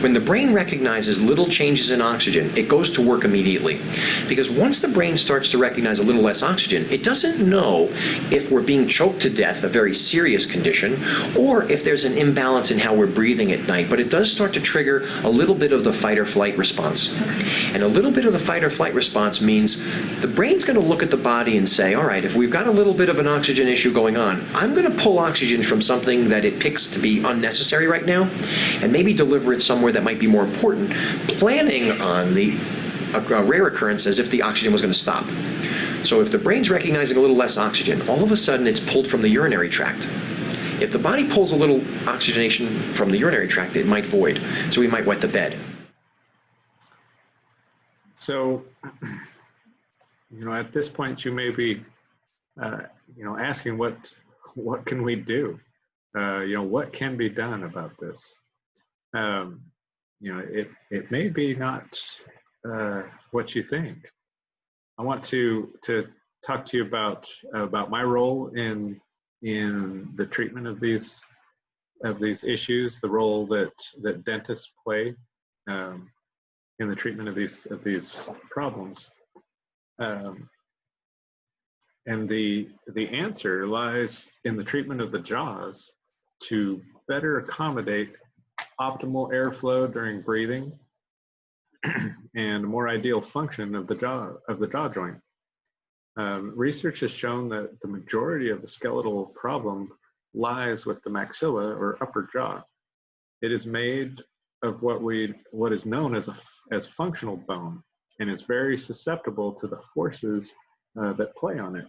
When the brain recognizes little changes in oxygen, it goes to work immediately. Because once the brain starts to recognize a little less oxygen, it doesn't know if we're being choked to death, a very serious condition, or if there's an imbalance in how we're breathing at night, but it does start to trigger a little bit of the fight or flight response. And a little bit of the fight or flight response means the brain's going to look at the body and say, all right, if we've got a little bit of an oxygen issue going on, I'm going to pull oxygen from something that it picks to be unnecessary right now and maybe deliver it somewhere that might be more important, planning on the rare occurrence as if the oxygen was going to stop. So if the brain's recognizing a little less oxygen, all of a sudden it's pulled from the urinary tract. If the body pulls a little oxygenation from the urinary tract, it might void. So we might wet the bed. So, at this point, you may be, asking what can we do? What can be done about this? It may be not what you think. I want to talk to you about my role in the treatment of these issues, the role that dentists play in the treatment of these problems. And the answer lies in the treatment of the jaws to better accommodate optimal airflow during breathing and more ideal function of the jaw joint. Research has shown that the majority of the skeletal problem lies with the maxilla or upper jaw. It is made of what is known as functional bone and is very susceptible to the forces that play on it.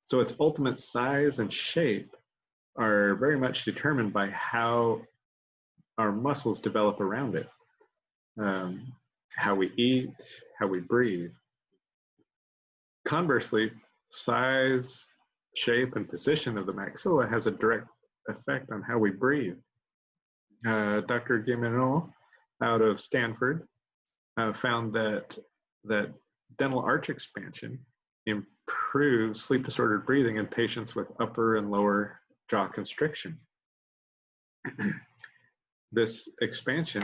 So its ultimate size and shape are very much determined by how our muscles develop around it, how we eat, how we breathe. Conversely, size, shape, and position of the maxilla has a direct effect on how we breathe. Dr. Guilleminault out of Stanford found that dental arch expansion improves sleep disordered breathing in patients with upper and lower jaw constriction. This expansion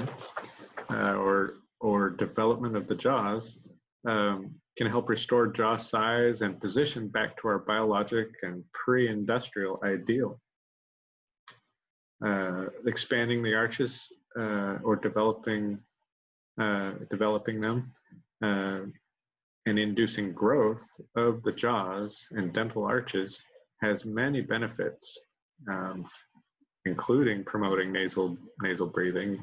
or development of the jaws can help restore jaw size and position back to our biologic and pre-industrial ideal. Expanding the arches or developing them and inducing growth of the jaws and dental arches has many benefits, including promoting nasal breathing,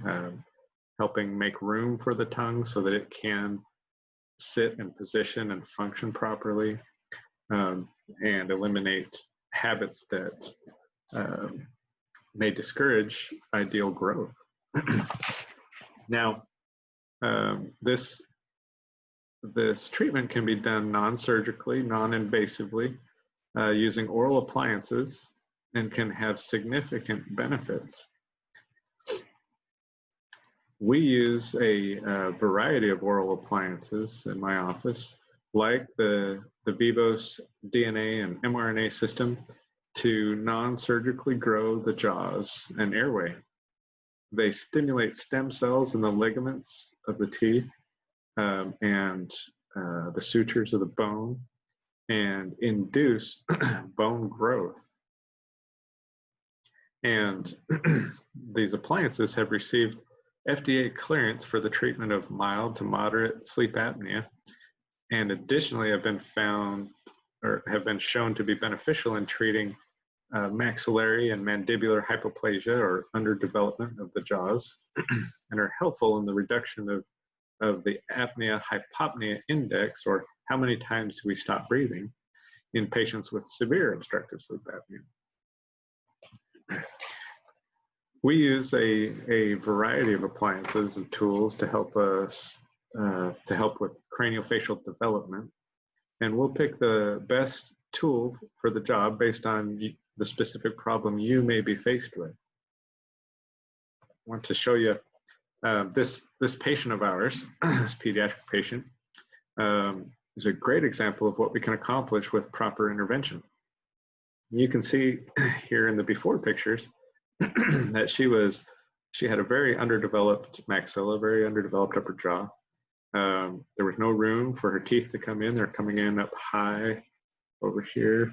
helping make room for the tongue so that it can sit and position and function properly, and eliminate habits that may discourage ideal growth. Now, this treatment can be done non-surgically, non-invasively, using oral appliances, and can have significant benefits. We use a variety of oral appliances in my office, like the Vivos DNA and mRNA system, to non-surgically grow the jaws and airway. They stimulate stem cells in the ligaments of the teeth and the sutures of the bone and induce bone growth. And these appliances have received FDA clearance for the treatment of mild to moderate sleep apnea, and additionally have been shown to be beneficial in treating maxillary and mandibular hypoplasia or underdevelopment of the jaws, and are helpful in the reduction of the apnea-hypopnea index, or how many times do we stop breathing, in patients with severe obstructive sleep apnea. We use a variety of appliances and tools to help us, to help with craniofacial development, and we'll pick the best tool for the job based on the specific problem you may be faced with. want to show you this patient of ours, this pediatric patient, is a great example of what we can accomplish with proper intervention. You can see here in the before pictures that she had a very underdeveloped maxilla, very underdeveloped upper jaw. There was no room for her teeth to come in. They're coming in up high over here,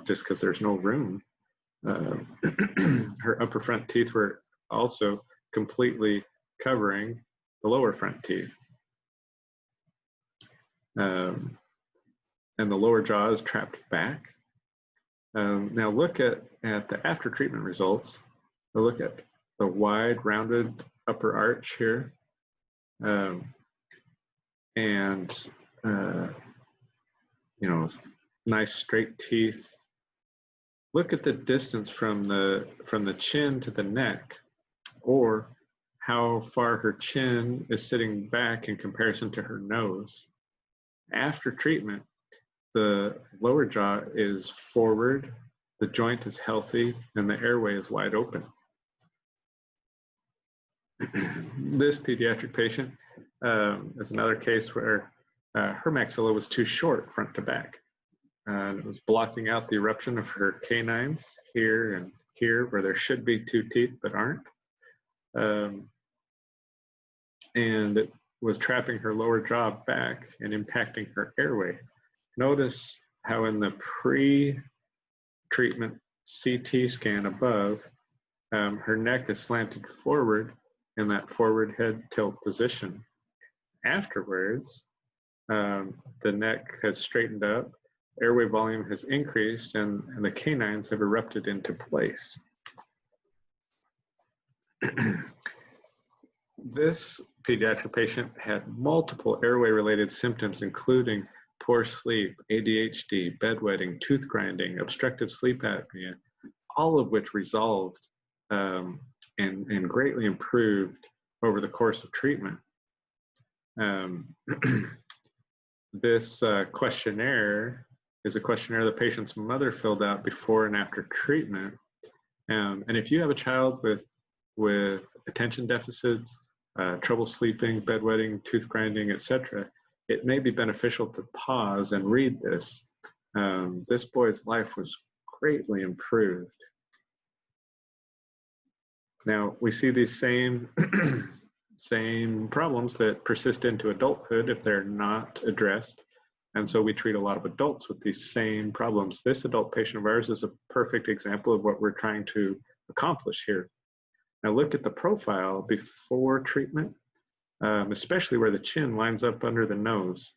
just because there's no room. Her upper front teeth were also completely covering the lower front teeth. And the lower jaw is trapped back. Now look at the after treatment results. Look at the wide rounded upper arch here. And you know, nice straight teeth. Look at the distance from the chin to the neck, or how far her chin is sitting back in comparison to her nose. After treatment, the lower jaw is forward, the joint is healthy, and the airway is wide open. This pediatric patient is another case where her maxilla was too short front to back. And it was blocking out the eruption of her canines here and here, where there should be two teeth but aren't. And it was trapping her lower jaw back and impacting her airway. Notice how in the pre-treatment CT scan above, her neck is slanted forward in that forward head tilt position. Afterwards, the neck has straightened up, airway volume has increased, and the canines have erupted into place. This pediatric patient had multiple airway-related symptoms, including poor sleep, ADHD, bedwetting, tooth grinding, obstructive sleep apnea, all of which resolved and greatly improved over the course of treatment. This questionnaire is a questionnaire the patient's mother filled out before and after treatment. And if you have a child with attention deficits, trouble sleeping, bedwetting, tooth grinding, etc., it may be beneficial to pause and read this. This boy's life was greatly improved. Now, we see these same problems that persist into adulthood if they're not addressed. And so we treat a lot of adults with these same problems. This adult patient of ours is a perfect example of what we're trying to accomplish here. Now look at the profile before treatment, especially where the chin lines up under the nose.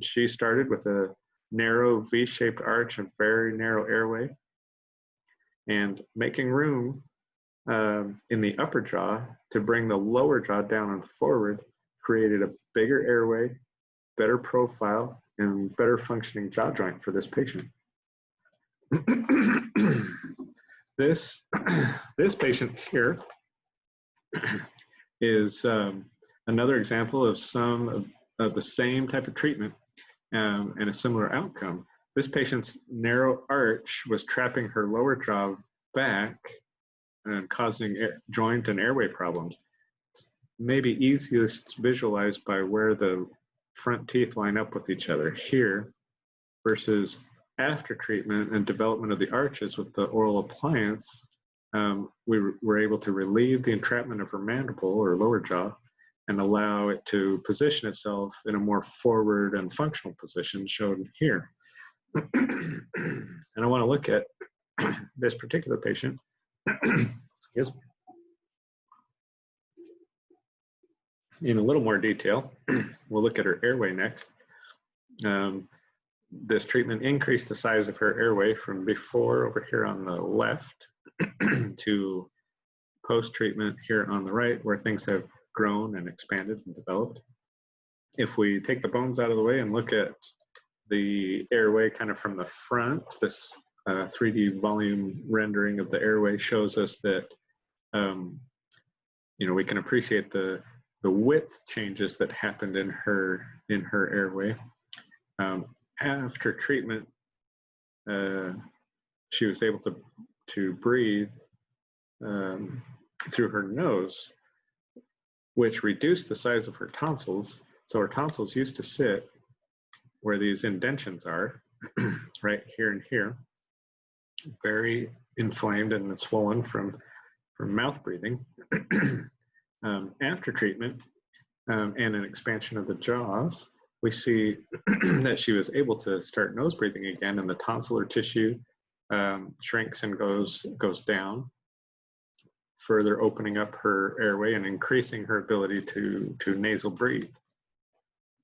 She started with a narrow V-shaped arch and very narrow airway, and making room in the upper jaw to bring the lower jaw down and forward created a bigger airway, better profile, and better functioning jaw joint for this patient. This patient here is another example of some of the same type of treatment and a similar outcome. This patient's narrow arch was trapping her lower jaw back and causing joint and airway problems. It's maybe easiest visualized by where the front teeth line up with each other here versus after treatment and development of the arches with the oral appliance. We were able to relieve the entrapment of her mandible or lower jaw and allow it to position itself in a more forward and functional position shown here. And I want to look at this particular patient. Excuse me. In a little more detail. We'll look at her airway next. This treatment increased the size of her airway from before over here on the left to post-treatment here on the right, where things have grown and expanded and developed. If we take the bones out of the way and look at the airway kind of from the front, this 3D volume rendering of the airway shows us that we can appreciate the width changes that happened in her airway. After treatment, she was able to breathe through her nose, which reduced the size of her tonsils. So her tonsils used to sit where these indentions are, right here and here, very inflamed and swollen from mouth breathing. After treatment and an expansion of the jaws, we see that she was able to start nose breathing again, and the tonsillar tissue shrinks and goes down, further opening up her airway and increasing her ability to nasal breathe.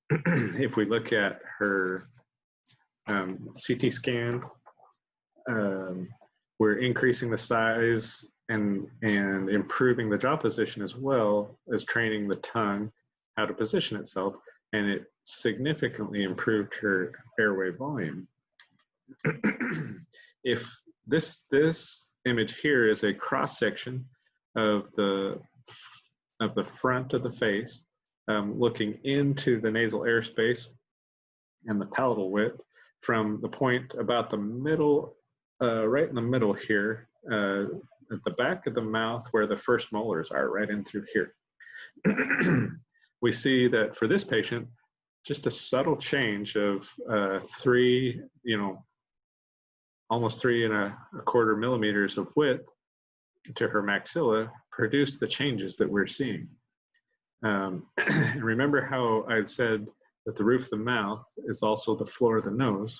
If we look at her CT scan, we're increasing the size and improving the jaw position, as well as training the tongue how to position itself, and it significantly improved her airway volume. If this image here is a cross section of the front of the face, looking into the nasal airspace and the palatal width from the point about the middle, right in the middle here, at the back of the mouth where the first molars are, right in through here. We see that for this patient, just a subtle change of almost 3¼ millimeters of width to her maxilla produced the changes that we're seeing. And remember how I'd said that the roof of the mouth is also the floor of the nose?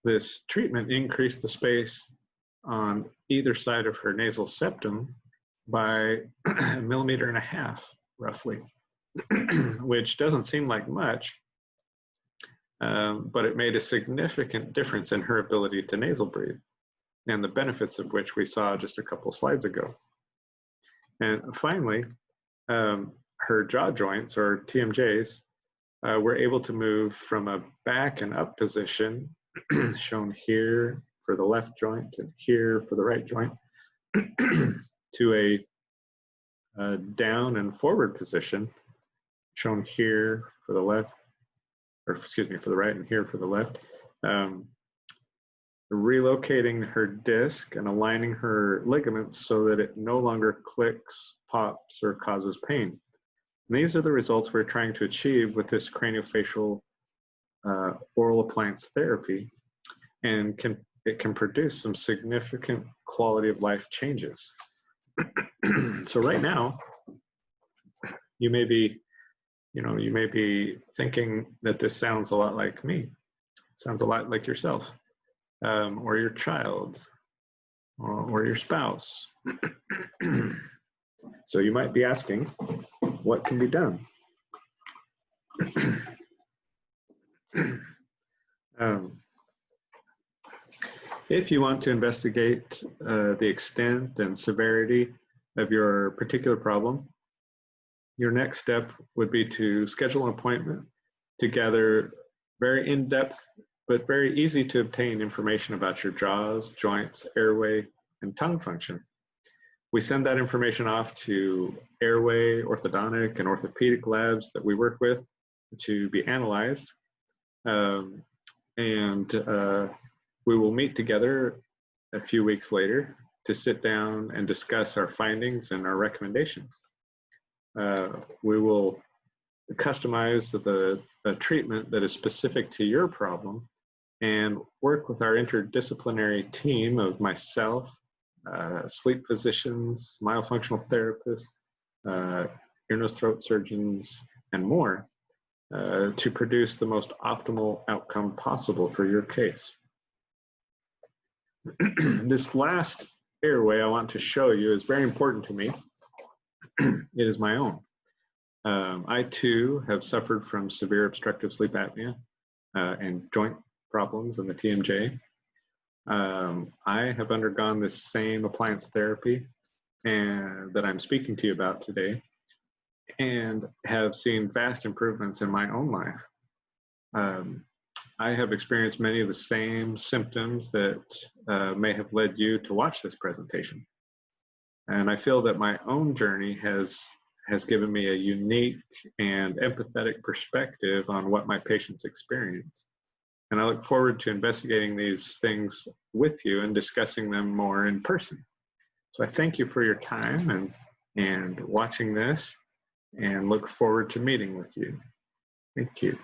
This treatment increased the space on either side of her nasal septum by 1.5 millimeters, roughly, which doesn't seem like much, but it made a significant difference in her ability to nasal breathe, and the benefits of which we saw just a couple slides ago. And finally, her jaw joints, or TMJs, were able to move from a back and up position, shown here for the left joint and here for the right joint, to a down and forward position, shown here for the left, or excuse me, for the right, and here for the left, relocating her disc and aligning her ligaments so that it no longer clicks, pops, or causes pain. And these are the results we're trying to achieve with this craniofacial oral appliance therapy, and it can produce some significant quality of life changes. So right now, you may be thinking that this sounds a lot like me. Sounds a lot like yourself, or your child, or your spouse. So you might be asking, what can be done? If you want to investigate the extent and severity of your particular problem, your next step would be to schedule an appointment to gather very in-depth but very easy to obtain information about your jaws, joints, airway, and tongue function. We send that information off to airway, orthodontic, and orthopedic labs that we work with to be analyzed. We will meet together a few weeks later to sit down and discuss our findings and our recommendations. We will customize the treatment that is specific to your problem and work with our interdisciplinary team of myself, sleep physicians, myofunctional therapists, ear, nose, throat surgeons, and more to produce the most optimal outcome possible for your case. This last airway I want to show you is very important to me. It is my own. I too have suffered from severe obstructive sleep apnea and joint problems in the TMJ. I have undergone this same appliance therapy that I'm speaking to you about today, and have seen vast improvements in my own life. I have experienced many of the same symptoms that may have led you to watch this presentation. And I feel that my own journey has given me a unique and empathetic perspective on what my patients experience. And I look forward to investigating these things with you and discussing them more in person. So I thank you for your time, and and watching this, and look forward to meeting with you. Thank you.